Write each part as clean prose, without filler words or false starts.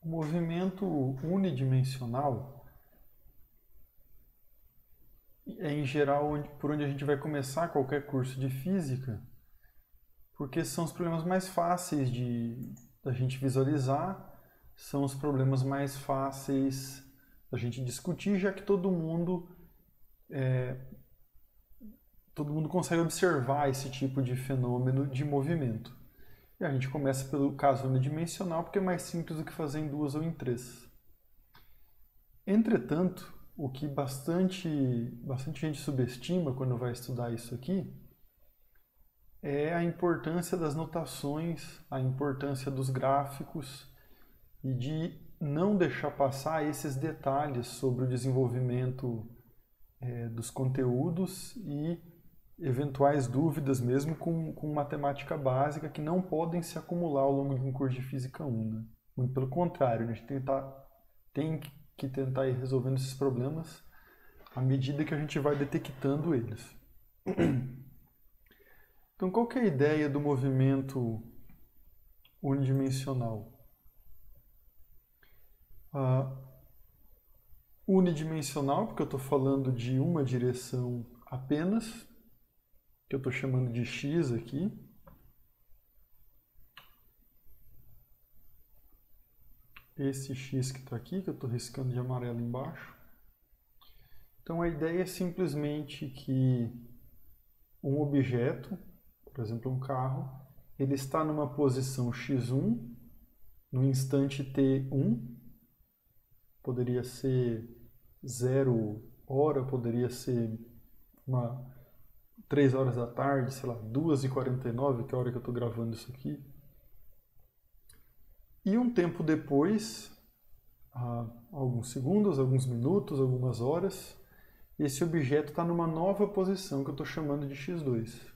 O movimento unidimensional é, em geral, por onde a gente vai começar qualquer curso de física, porque são os problemas mais fáceis da gente visualizar, são os problemas mais fáceis da gente discutir, já que todo mundo consegue observar esse tipo de fenômeno de movimento. E a gente começa pelo caso unidimensional, porque é mais simples do que fazer em duas ou em três. Entretanto, o que bastante gente subestima quando vai estudar isso aqui é a importância das notações, a importância dos gráficos e de não deixar passar esses detalhes sobre o desenvolvimento dos conteúdos e eventuais dúvidas mesmo com matemática básica que não podem se acumular ao longo de um curso de Física 1. Né? Muito pelo contrário, a gente tem que tentar ir resolvendo esses problemas à medida que a gente vai detectando eles. Então, qual que é a ideia do movimento unidimensional? Unidimensional, porque eu estou falando de uma direção apenas, que eu estou chamando de x aqui. Esse x que está aqui, que eu estou riscando de amarelo embaixo. Então a ideia é simplesmente que um objeto, por exemplo um carro, ele está numa posição x1, no instante t1, poderia ser 0 hora, poderia ser 3 horas da tarde, sei lá, 2h49, que é a hora que eu estou gravando isso aqui. E um tempo depois, alguns segundos, alguns minutos, algumas horas, esse objeto está numa nova posição que eu estou chamando de x2.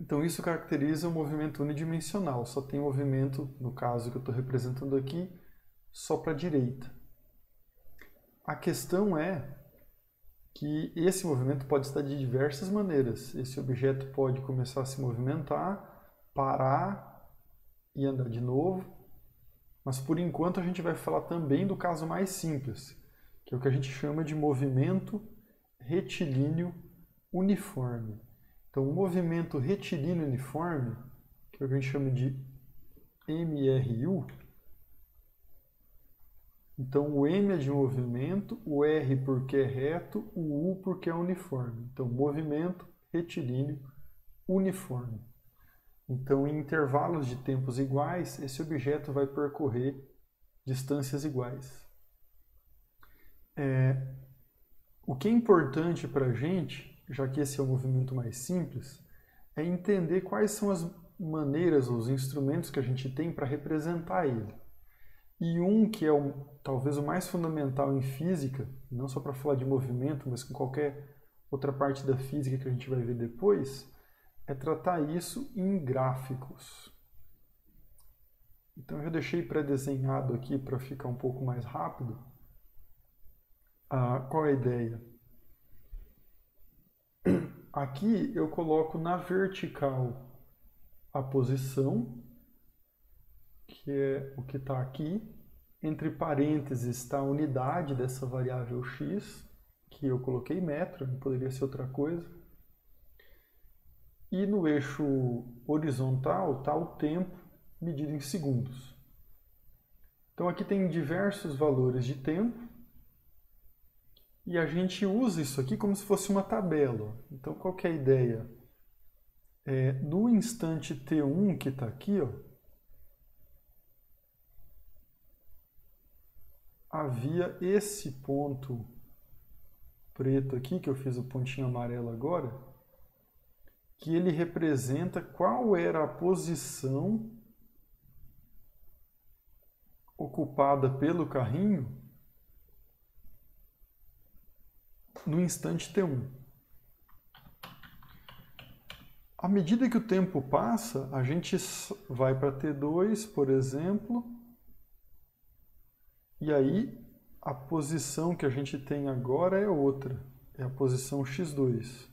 Então isso caracteriza o movimento unidimensional, só tem movimento, no caso que eu estou representando aqui, só para a direita. A questão é que esse movimento pode estar de diversas maneiras. Esse objeto pode começar a se movimentar, parar e andar de novo, mas por enquanto a gente vai falar também do caso mais simples, que é o que a gente chama de movimento retilíneo uniforme. Então, o movimento retilíneo uniforme, que é o que a gente chama de MRU, então o M é de movimento, o R porque é reto, o U porque é uniforme. Então, movimento retilíneo uniforme. Então, em intervalos de tempos iguais, esse objeto vai percorrer distâncias iguais. O que é importante para a gente, já que esse é o movimento mais simples, é entender quais são as maneiras, os instrumentos que a gente tem para representar ele. E um que é talvez o mais fundamental em física, não só para falar de movimento, mas com qualquer outra parte da física que a gente vai ver depois, é tratar isso em gráficos. Então eu já deixei pré-desenhado aqui para ficar um pouco mais rápido. Qual é a ideia? Aqui eu coloco na vertical a posição, que é o que está aqui. Entre parênteses está a unidade dessa variável x, que eu coloquei metro, não poderia ser outra coisa. E no eixo horizontal está o tempo medido em segundos. Então aqui tem diversos valores de tempo. E a gente usa isso aqui como se fosse uma tabela. Então, qual que é a ideia? No instante t1 que está aqui, ó, havia esse ponto preto aqui, que eu fiz o pontinho amarelo agora, que ele representa qual era a posição ocupada pelo carrinho no instante t1. À medida que o tempo passa, a gente vai para t2, por exemplo, e aí a posição que a gente tem agora é outra, é a posição x2.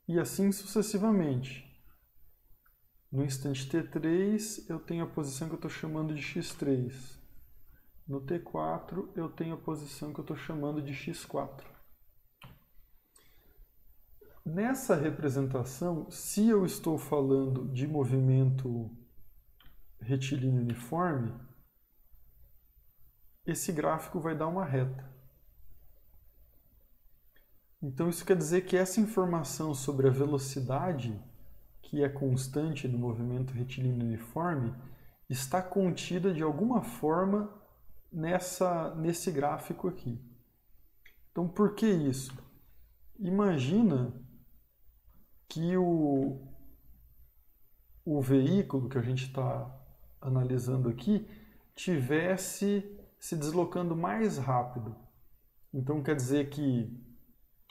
E assim sucessivamente. No instante t3, eu tenho a posição que eu estou chamando de x3. No t4, eu tenho a posição que eu estou chamando de x4. Nessa representação, se eu estou falando de movimento retilíneo uniforme, esse gráfico vai dar uma reta. Então isso quer dizer que essa informação sobre a velocidade, que é constante no movimento retilíneo uniforme, está contida de alguma forma nesse gráfico aqui. Então por que isso? Imagina que o veículo que a gente está analisando aqui tivesse se deslocando mais rápido. Então quer dizer que,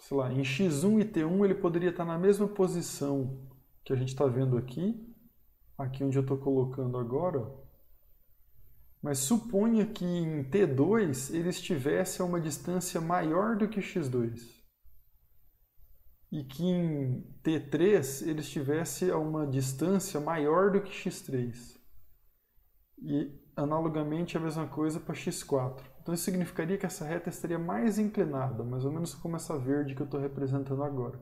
sei lá, em x1 e t1 ele poderia estar na mesma posição que a gente está vendo aqui onde eu estou colocando agora, mas suponha que em t2 ele estivesse a uma distância maior do que x2 e que em t3 ele estivesse a uma distância maior do que x3 e analogamente a mesma coisa para x4. Então isso significaria que essa reta estaria mais inclinada, mais ou menos como essa verde que eu estou representando agora.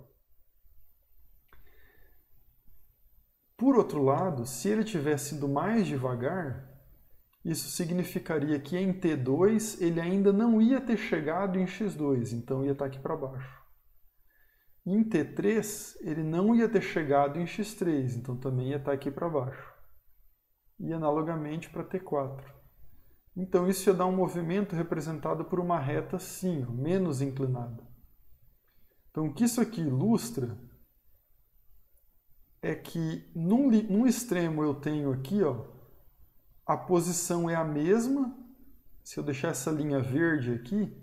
Por outro lado, se ele tivesse ido mais devagar, isso significaria que em T2 ele ainda não ia ter chegado em x2, então ia estar aqui para baixo. Em T3 ele não ia ter chegado em x3, então também ia estar aqui para baixo. E analogamente para T4. Então isso ia dar um movimento representado por uma reta assim, menos inclinada. Então o que isso aqui ilustra é que num extremo eu tenho aqui, a posição é a mesma. Se eu deixar essa linha verde aqui,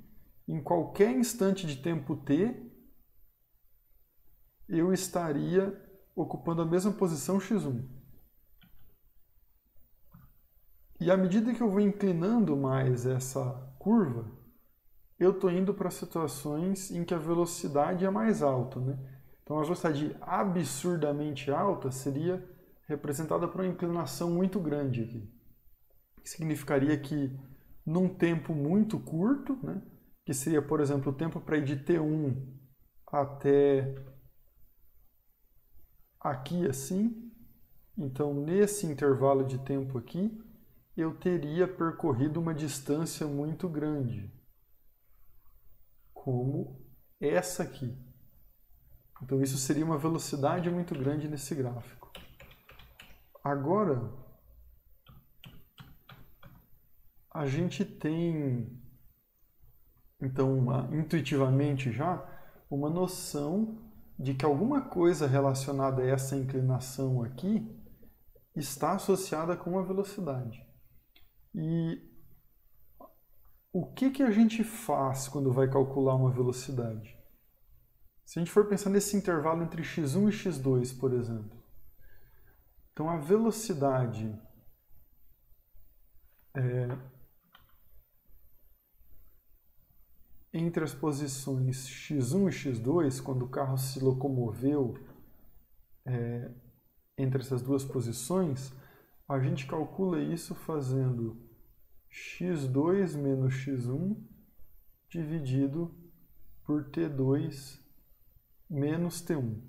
em qualquer instante de tempo t, eu estaria ocupando a mesma posição x1. E à medida que eu vou inclinando mais essa curva, eu estou indo para situações em que a velocidade é mais alta, né? Então a velocidade absurdamente alta seria representada por uma inclinação muito grande aqui. Que significaria que num tempo muito curto, né, que seria, por exemplo, o tempo para ir de T1 até aqui assim, então nesse intervalo de tempo aqui, eu teria percorrido uma distância muito grande, como essa aqui. Então isso seria uma velocidade muito grande nesse gráfico. Agora, a gente tem, então, intuitivamente já, uma noção de que alguma coisa relacionada a essa inclinação aqui está associada com a velocidade. E o que a gente faz quando vai calcular uma velocidade? Se a gente for pensar nesse intervalo entre x1 e x2, por exemplo. Então a velocidade entre as posições x1 e x2, quando o carro se locomoveu entre essas duas posições, a gente calcula isso fazendo x2 menos x1 dividido por t2 menos t1.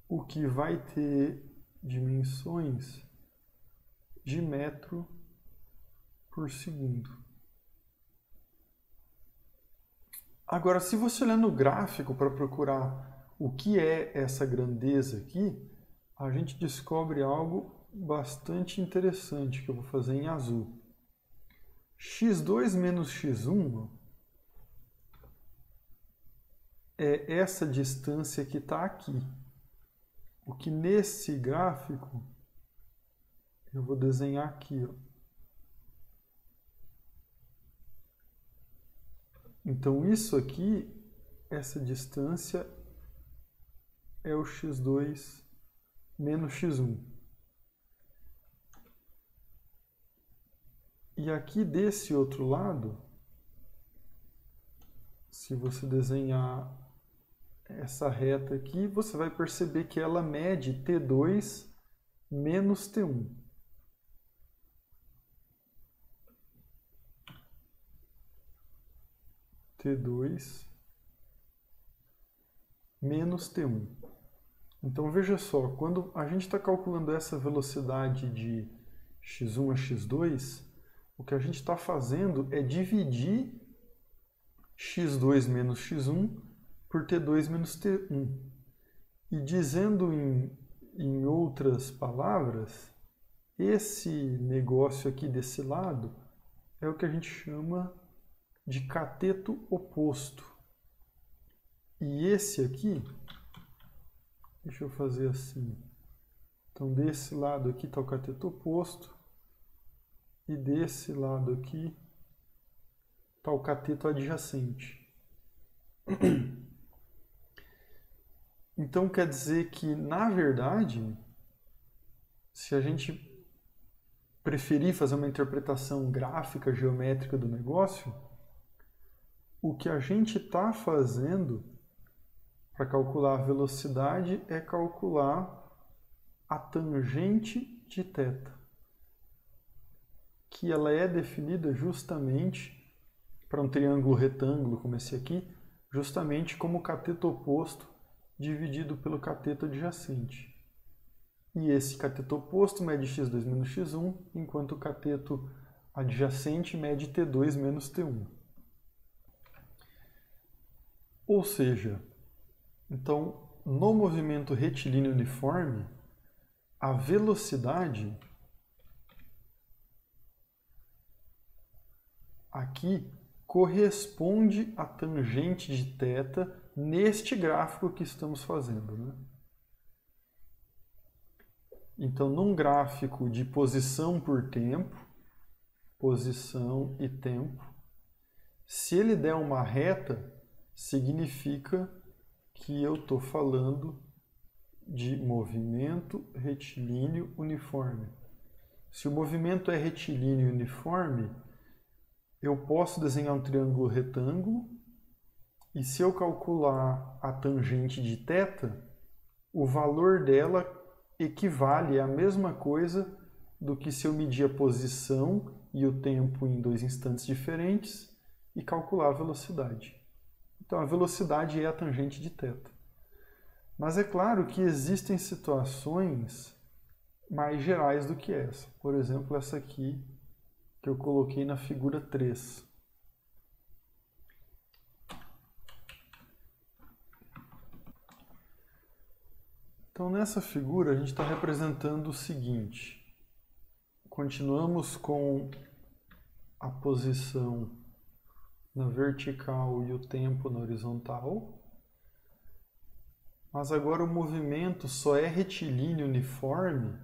O que vai ter dimensões de metro por segundo. Agora, se você olhar no gráfico para procurar o que é essa grandeza aqui, a gente descobre algo bastante interessante que eu vou fazer em azul. x2 menos x1 é essa distância que está aqui. O que nesse gráfico eu vou desenhar aqui. Então isso aqui, essa distância é o x2 menos x1. E aqui desse outro lado, se você desenhar essa reta aqui, você vai perceber que ela mede T2 menos T1. T2 menos T1. Então veja só, quando a gente está calculando essa velocidade de x1 a x2, o que a gente está fazendo é dividir x2 menos x1 por T2 menos T1. E dizendo em outras palavras, esse negócio aqui desse lado é o que a gente chama de cateto oposto. E esse aqui, deixa eu fazer assim. Então, desse lado aqui está o cateto oposto e desse lado aqui está o cateto adjacente. Então, quer dizer que, na verdade, se a gente preferir fazer uma interpretação gráfica, geométrica do negócio, o que a gente está fazendo para calcular a velocidade é calcular a tangente de θ, que ela é definida justamente para um triângulo retângulo como esse aqui, justamente como o cateto oposto dividido pelo cateto adjacente. E esse cateto oposto mede x2 menos x1, enquanto o cateto adjacente mede T2 menos T1. Ou seja, então, no movimento retilíneo uniforme, a velocidade aqui corresponde à tangente de θ neste gráfico que estamos fazendo, né? Então, num gráfico de posição por tempo, posição e tempo, se ele der uma reta, significa que eu estou falando de movimento retilíneo uniforme. Se o movimento é retilíneo uniforme, eu posso desenhar um triângulo retângulo e se eu calcular a tangente de θ, o valor dela equivale à mesma coisa do que se eu medir a posição e o tempo em dois instantes diferentes e calcular a velocidade. Então a velocidade é a tangente de θ. Mas é claro que existem situações mais gerais do que essa. Por exemplo, essa aqui que eu coloquei na figura 3. Então, nessa figura, a gente está representando o seguinte. Continuamos com a posição na vertical e o tempo na horizontal. Mas agora o movimento só é retilíneo uniforme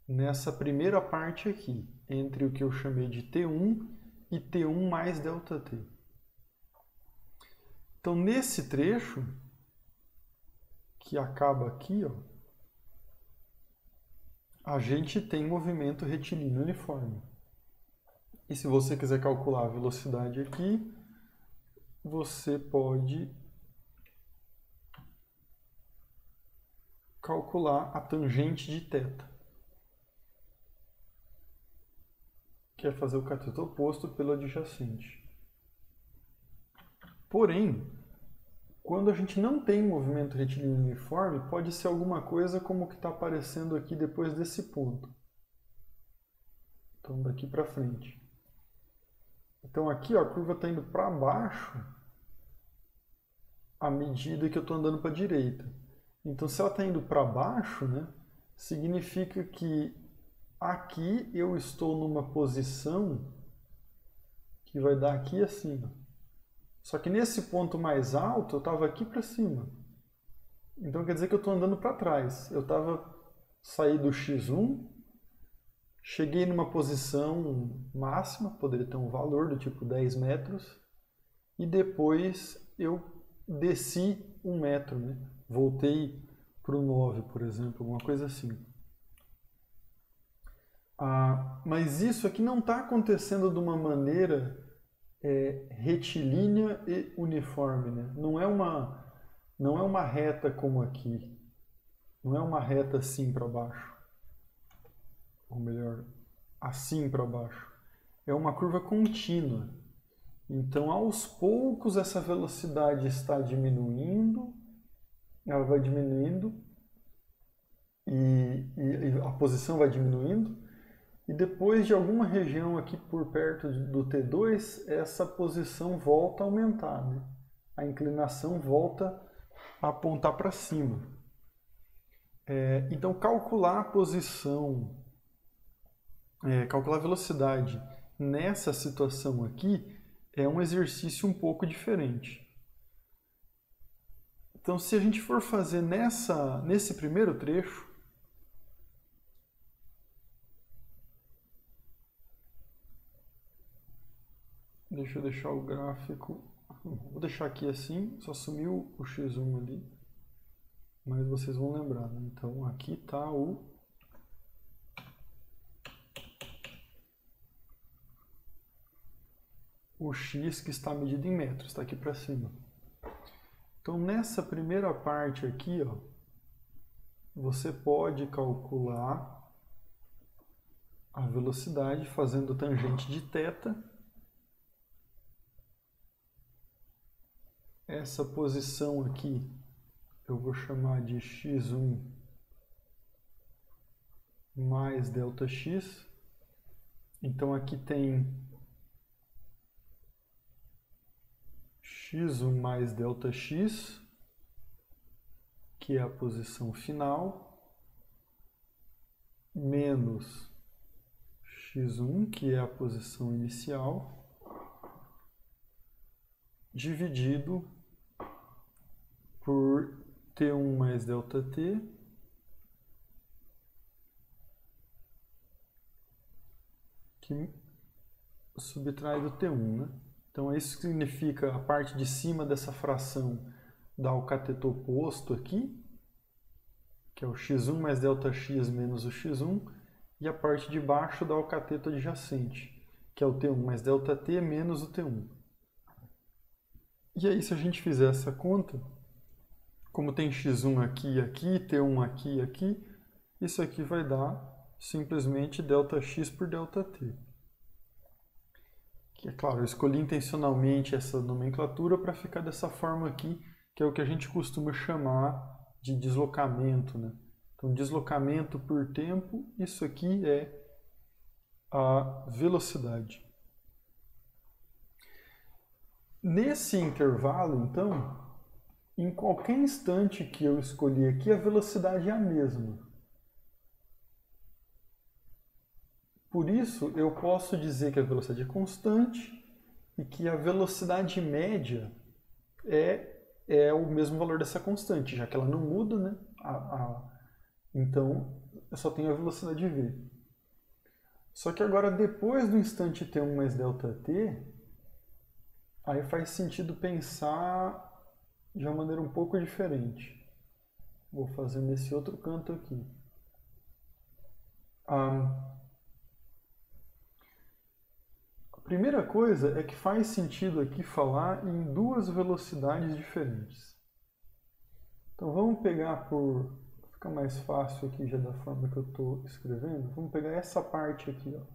nessa primeira parte aqui, entre o que eu chamei de T1 e T1 mais ΔT. Então, nesse trecho, que acaba aqui, ó, a gente tem movimento retilíneo uniforme. E se você quiser calcular a velocidade aqui, você pode calcular a tangente de θ, que é fazer o cateto oposto pelo adjacente. Porém, quando a gente não tem movimento retilíneo uniforme, pode ser alguma coisa como o que está aparecendo aqui depois desse ponto. Então, daqui para frente. Então, aqui ó, a curva está indo para baixo à medida que eu estou andando para a direita. Então, se ela está indo para baixo, né, significa que aqui eu estou numa posição que vai dar aqui assim, ó. Só que nesse ponto mais alto, eu estava aqui para cima. Então quer dizer que eu estou andando para trás. Eu saí do x1, cheguei numa posição máxima, poderia ter um valor do tipo 10 metros, e depois eu desci 1 metro, né? Voltei para o 9, por exemplo, alguma coisa assim. Mas isso aqui não está acontecendo de uma maneira retilínea e uniforme, né? Não é uma não é uma reta como aqui, não é uma reta assim para baixo, ou melhor, assim para baixo. É uma curva contínua. Então, aos poucos, essa velocidade está diminuindo, ela vai diminuindo e a posição vai diminuindo. E depois de alguma região aqui por perto do T2, essa posição volta a aumentar, né? A inclinação volta a apontar para cima. Então, calcular a posição, calcular a velocidade nessa situação aqui é um exercício um pouco diferente. Então, se a gente for fazer nesse primeiro trecho, deixa eu deixar o gráfico, vou deixar aqui assim, só sumiu o X1 ali, mas vocês vão lembrar, né? Então, aqui está o X que está medido em metros, está aqui para cima. Então, nessa primeira parte aqui, ó, você pode calcular a velocidade fazendo tangente de θ. Essa posição aqui eu vou chamar de x1 mais ΔX. Então aqui tem x1 mais ΔX, que é a posição final, menos x1, que é a posição inicial, dividido por T1 mais ΔT, que subtrai do T1, né? Então isso significa a parte de cima dessa fração dá o cateto oposto aqui, que é o x1 mais ΔX menos o x1, e a parte de baixo dá o cateto adjacente, que é o T1 mais ΔT menos o T1. E aí, se a gente fizer essa conta, como tem x1 aqui e aqui, T1 aqui e aqui, isso aqui vai dar simplesmente ΔX por ΔT. Que é claro, eu escolhi intencionalmente essa nomenclatura para ficar dessa forma aqui, que é o que a gente costuma chamar de deslocamento, né? Então, deslocamento por tempo, isso aqui é a velocidade. Nesse intervalo, então, em qualquer instante que eu escolhi aqui, a velocidade é a mesma. Por isso, eu posso dizer que a velocidade é constante e que a velocidade média é o mesmo valor dessa constante, já que ela não muda, né? Então, eu só tenho a velocidade v. Só que agora, depois do instante t1 mais ΔT, aí faz sentido pensar de uma maneira um pouco diferente. Vou fazer nesse outro canto aqui. A primeira coisa é que faz sentido aqui falar em duas velocidades diferentes. Então vamos pegar por ficar mais fácil aqui já da forma que eu estou escrevendo, vamos pegar essa parte aqui, ó.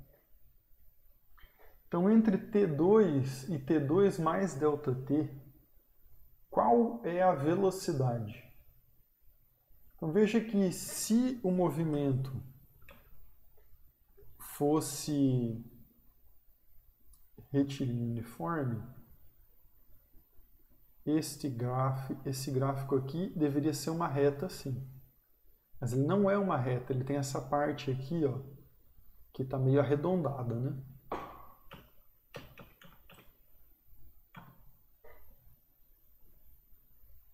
Então entre T2 e T2 mais ΔT, qual é a velocidade? Então veja que se o movimento fosse retilíneo uniforme, esse gráfico aqui deveria ser uma reta assim. Mas ele não é uma reta, ele tem essa parte aqui, ó, que está meio arredondada, né?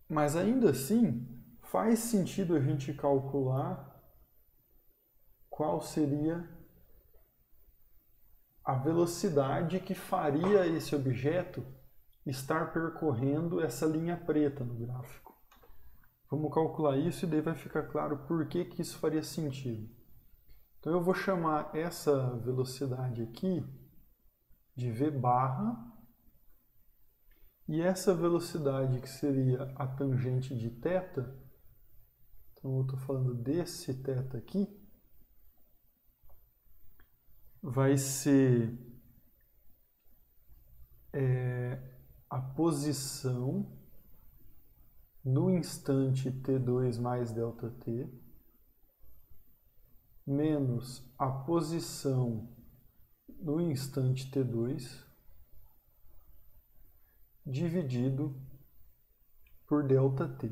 Mas ainda assim, faz sentido a gente calcular qual seria a velocidade que faria esse objeto estar percorrendo essa linha preta no gráfico. Vamos calcular isso e daí vai ficar claro por que isso faria sentido. Então eu vou chamar essa velocidade aqui de v barra, E essa velocidade que seria a tangente de θ, então eu estou falando desse θ aqui, vai ser a posição no instante t2 mais ΔT, menos a posição no instante t2, dividido por ΔT.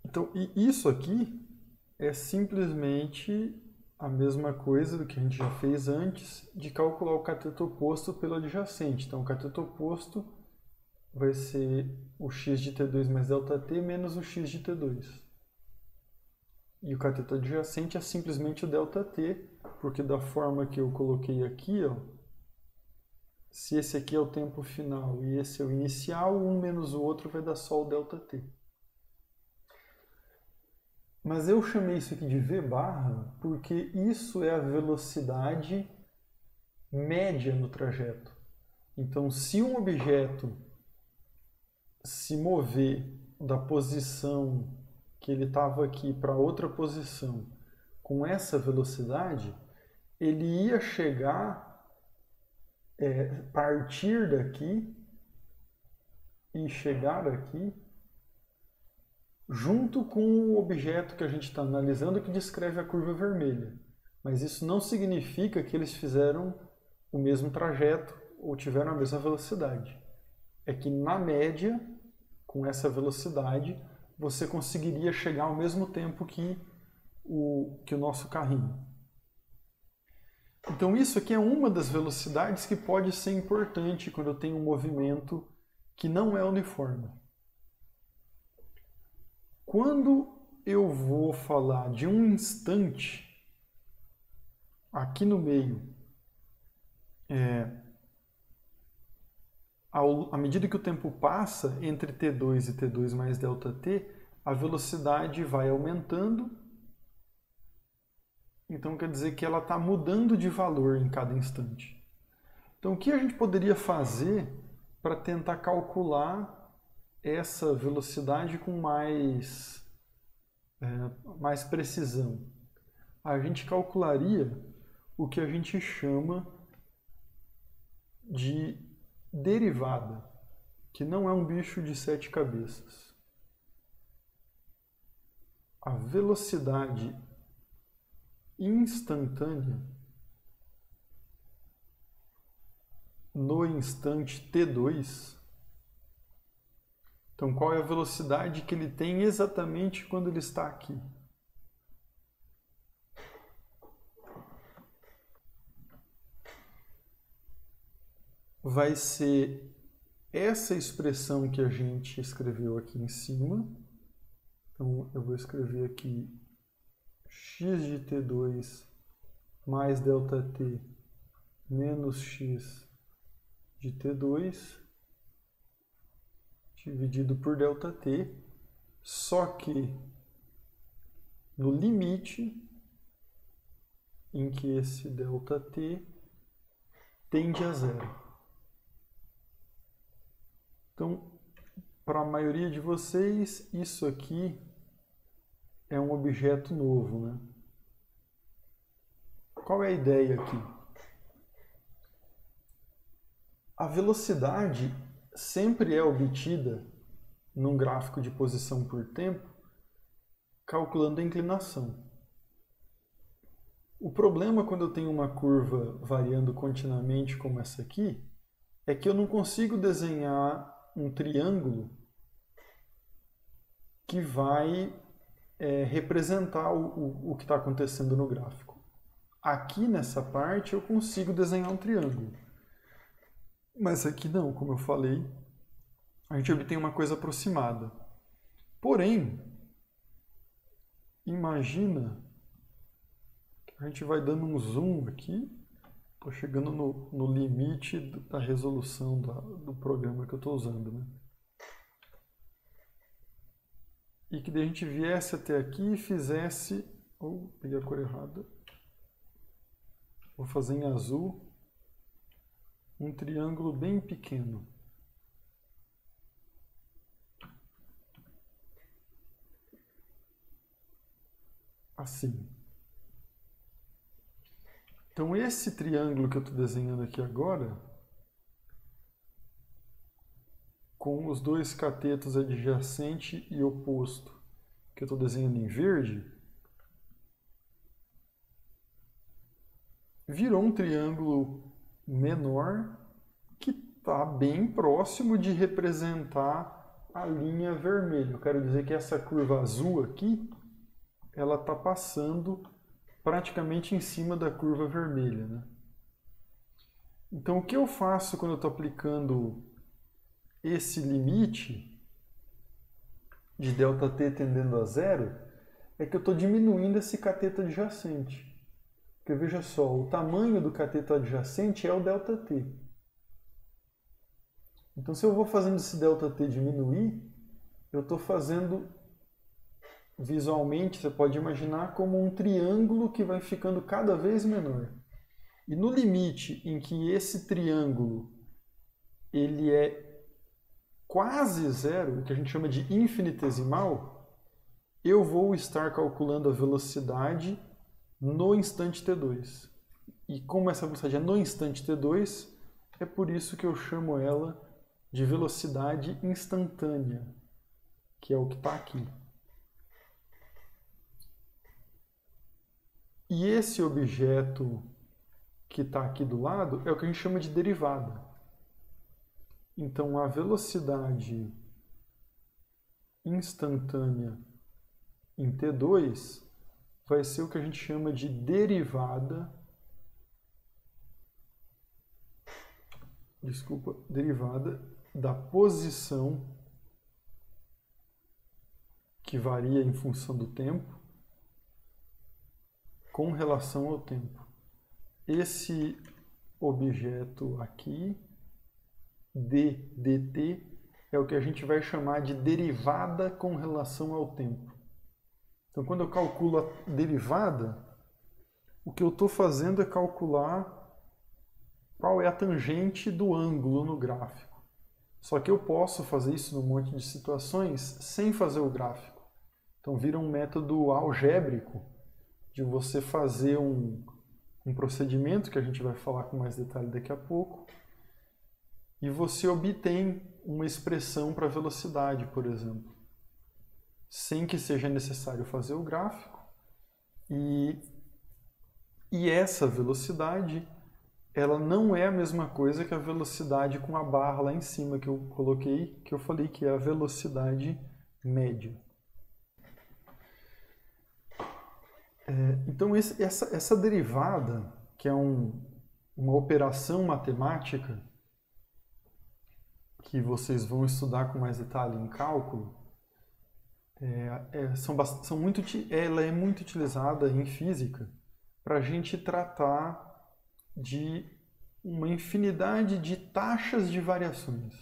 Então, e isso aqui é simplesmente a mesma coisa do que a gente já fez antes de calcular o cateto oposto pelo adjacente. Então, o cateto oposto vai ser o x de t2 mais ΔT menos o x de t2. E o cateto adjacente é simplesmente o ΔT, porque da forma que eu coloquei aqui, ó, se esse aqui é o tempo final e esse é o inicial, um menos o outro vai dar só o ΔT. Mas eu chamei isso aqui de V barra porque isso é a velocidade média no trajeto. Então, se um objeto se mover da posição que ele estava aqui para outra posição com essa velocidade, ele ia chegar, partir daqui e chegar aqui junto com o objeto que a gente está analisando que descreve a curva vermelha. Mas isso não significa que eles fizeram o mesmo trajeto ou tiveram a mesma velocidade. É que na média, com essa velocidade, você conseguiria chegar ao mesmo tempo que o nosso carrinho. Então isso aqui é uma das velocidades que pode ser importante quando eu tenho um movimento que não é uniforme. Quando eu vou falar de um instante, aqui no meio, à medida que o tempo passa entre t2 e t2 mais ΔT, a velocidade vai aumentando. Então quer dizer que ela está mudando de valor em cada instante. Então o que a gente poderia fazer para tentar calcular essa velocidade com mais precisão? A gente calcularia o que a gente chama de derivada, que não é um bicho de 7 cabeças. A velocidade instantânea no instante t2. Então, qual é a velocidade que ele tem exatamente quando ele está aqui? Vai ser essa expressão que a gente escreveu aqui em cima. Então, eu vou escrever aqui x de t2 mais ΔT menos x de t2 dividido por ΔT, só que no limite em que esse ΔT tende a zero. Então, para a maioria de vocês, isso aqui é um objeto novo, né? Qual é a ideia aqui? A velocidade sempre é obtida num gráfico de posição por tempo, calculando a inclinação. O problema quando eu tenho uma curva variando continuamente como essa aqui, é que eu não consigo desenhar um triângulo que vai representar o que está acontecendo no gráfico. Aqui nessa parte eu consigo desenhar um triângulo. Mas aqui não, como eu falei, a gente obtém uma coisa aproximada. Porém, imagina que a gente vai dando um zoom aqui, estou chegando no limite da resolução do programa que eu estou usando, né? E que daí a gente viesse até aqui e fizesse... peguei a cor errada. Vou fazer em azul. um triângulo bem pequeno. Assim. Então esse triângulo que eu estou desenhando aqui agora, com os dois catetos adjacente e oposto, que eu estou desenhando em verde, virou um triângulo menor que está bem próximo de representar a linha vermelha. Eu quero dizer que essa curva azul aqui, ela está passando praticamente em cima da curva vermelha, né? Então o que eu faço quando eu estou aplicando esse limite de ΔT tendendo a zero é que eu estou diminuindo esse cateto adjacente. Porque veja só, o tamanho do cateto adjacente é o ΔT. Então se eu vou fazendo esse ΔT diminuir, eu estou fazendo visualmente, você pode imaginar como um triângulo que vai ficando cada vez menor. E no limite em que esse triângulo ele é quase zero, o que a gente chama de infinitesimal, eu vou estar calculando a velocidade no instante t2. E como essa velocidade é no instante t2, é por isso que eu chamo ela de velocidade instantânea, que é o que está aqui. E esse objeto que está aqui do lado é o que a gente chama de derivada. Então, a velocidade instantânea em t2 vai ser o que a gente chama de derivada da posição que varia em função do tempo com relação ao tempo. Esse objeto aqui, dt, é o que a gente vai chamar de derivada com relação ao tempo. Então, quando eu calculo a derivada, o que eu estou fazendo é calcular qual é a tangente do ângulo no gráfico. Só que eu posso fazer isso num monte de situações sem fazer o gráfico. Então, vira um método algébrico de você fazer um procedimento que a gente vai falar com mais detalhe daqui a pouco, e você obtém uma expressão para velocidade, por exemplo, sem que seja necessário fazer o gráfico. E essa velocidade, ela não é a mesma coisa que a velocidade com a barra lá em cima que eu coloquei, que eu falei que é a velocidade média. Então essa derivada, que é uma operação matemática que vocês vão estudar com mais detalhe em cálculo, ela é muito utilizada em física para a gente tratar de uma infinidade de taxas de variações.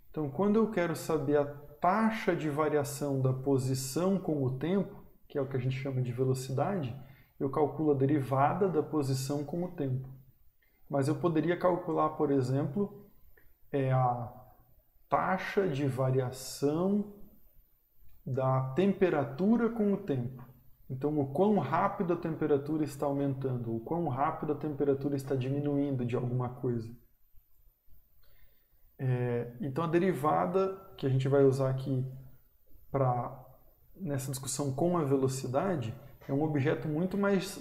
Então, quando eu quero saber a taxa de variação da posição com o tempo, que é o que a gente chama de velocidade, eu calculo a derivada da posição com o tempo. Mas eu poderia calcular, por exemplo, a taxa de variação da temperatura com o tempo. Então, o quão rápido a temperatura está aumentando, o quão rápido a temperatura está diminuindo de alguma coisa. Então, a derivada que a gente vai usar aqui nessa discussão com a velocidade é um objeto muito mais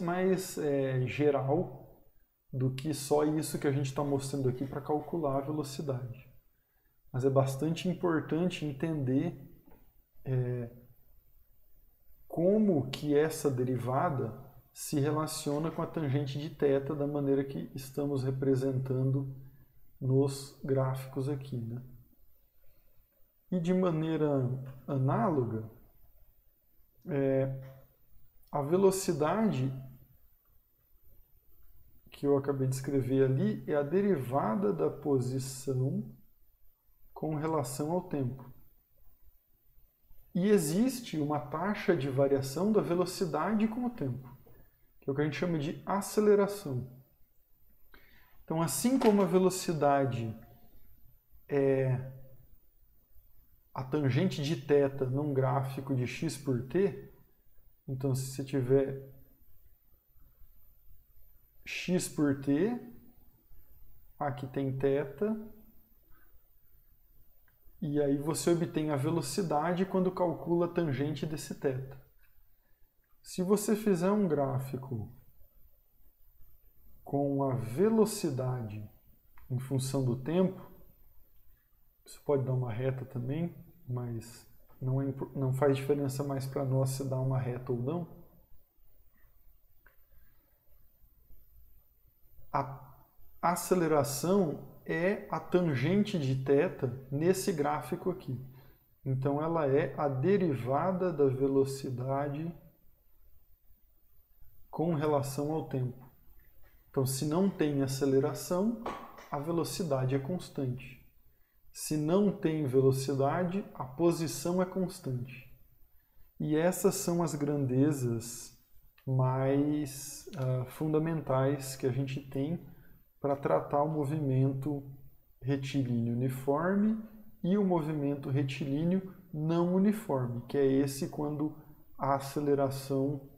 geral do que só isso que a gente está mostrando aqui para calcular a velocidade. Mas é bastante importante entender como que essa derivada se relaciona com a tangente de θ da maneira que estamos representando nos gráficos aqui, né? E de maneira análoga, a velocidade que eu acabei de escrever ali é a derivada da posição com relação ao tempo. E existe uma taxa de variação da velocidade com o tempo, que é o que a gente chama de aceleração. Então, assim como a velocidade é a tangente de θ num gráfico de x por t, então se você tiver x por t, aqui tem θ, e aí você obtém a velocidade quando calcula a tangente desse θ. Se você fizer um gráfico com a velocidade em função do tempo, isso pode dar uma reta também, mas não faz diferença mais para nós se dá uma reta ou não. A aceleração é a tangente de θ nesse gráfico aqui. Então ela é a derivada da velocidade com relação ao tempo. Então, se não tem aceleração, a velocidade é constante. Se não tem velocidade, a posição é constante. E essas são as grandezas mais fundamentais que a gente tem para tratar o movimento retilíneo uniforme e o movimento retilíneo não uniforme, que é esse quando a aceleração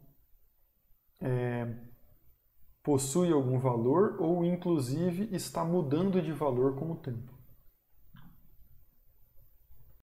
possui algum valor ou, inclusive, está mudando de valor com o tempo.